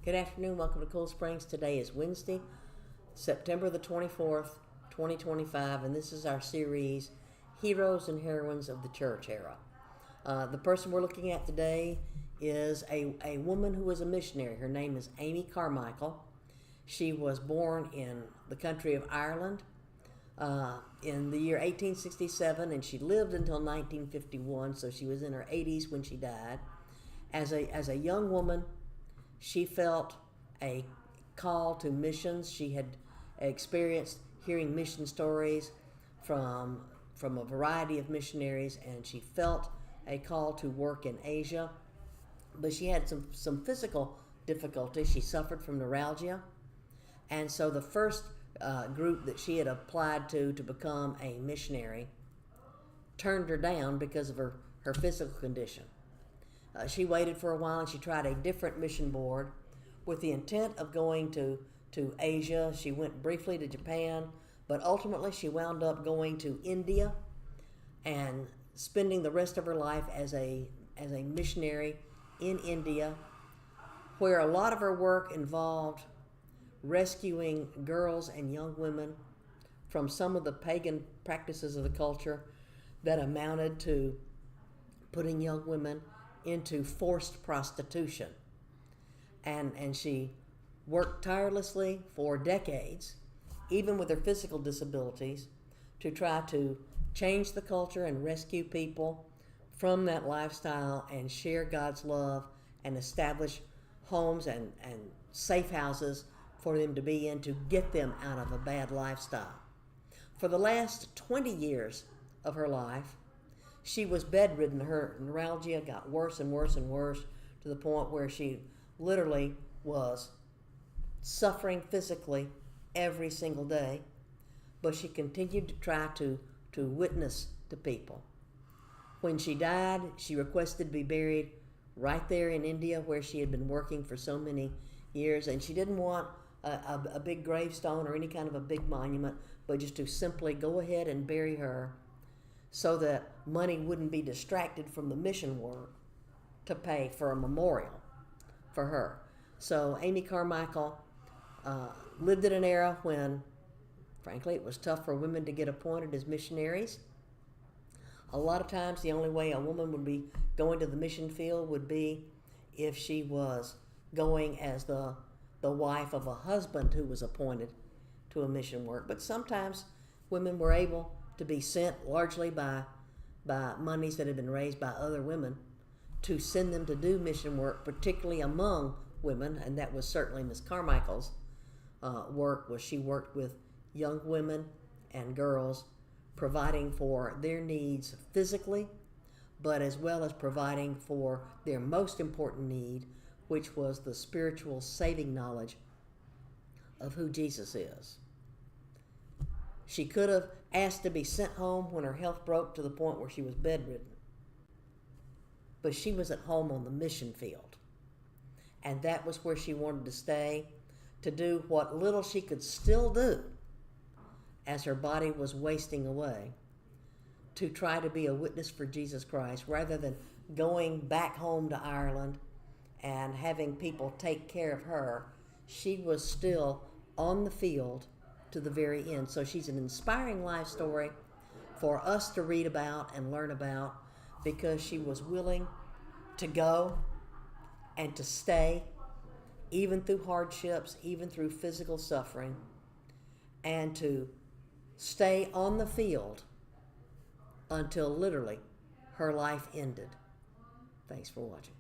Good afternoon. Welcome to Cool Springs. Today is Wednesday, September the 24th, 2025, and this is our series, Heroes and Heroines of the Church Era. The person we're looking at today is a woman who was a missionary. Her name is Amy Carmichael. She was born in the country of Ireland in the year 1867, and she lived until 1951, so she was in her 80s when she died. As a young woman, she felt a call to missions. She had experienced hearing mission stories from a variety of missionaries, and she felt a call to work in Asia. But she had some physical difficulties. She suffered from neuralgia, and so the first group that she had applied to become a missionary turned her down because of her physical condition. She waited for a while, and she tried a different mission board with the intent of going to Asia. She went briefly to Japan, but ultimately she wound up going to India and spending the rest of her life as a missionary in India, where a lot of her work involved rescuing girls and young women from some of the pagan practices of the culture that amounted to putting young women into forced prostitution. And she worked tirelessly for decades, even with her physical disabilities, to try to change the culture and rescue people from that lifestyle and share God's love and establish homes and safe houses for them to be in, to get them out of a bad lifestyle. For the last 20 years of her life, she was bedridden. Her neuralgia got worse and worse and worse to the point where she literally was suffering physically every single day. But she continued to try to witness to people. When she died, she requested to be buried right there in India where she had been working for so many years. And she didn't want a big gravestone or any kind of a big monument, but just to simply go ahead and bury her so that money wouldn't be distracted from the mission work to pay for a memorial for her. So Amy Carmichael lived in an era when, frankly, it was tough for women to get appointed as missionaries. A lot of times the only way a woman would be going to the mission field would be if she was going as the wife of a husband who was appointed to a mission work. But sometimes women were able to be sent largely by monies that had been raised by other women to send them to do mission work, particularly among women, and that was certainly Miss Carmichael's work. Was she worked with young women and girls, providing for their needs physically, but as well as providing for their most important need, which was the spiritual saving knowledge of who Jesus is. She could have asked to be sent home when her health broke to the point where she was bedridden. But she was at home on the mission field. And that was where she wanted to stay, to do what little she could still do as her body was wasting away, to try to be a witness for Jesus Christ, rather than going back home to Ireland and having people take care of her. She was still on the field to the very end. So she's an inspiring life story for us to read about and learn about, because she was willing to go and to stay, even through hardships, even through physical suffering, and to stay on the field until literally her life ended. Thanks for watching.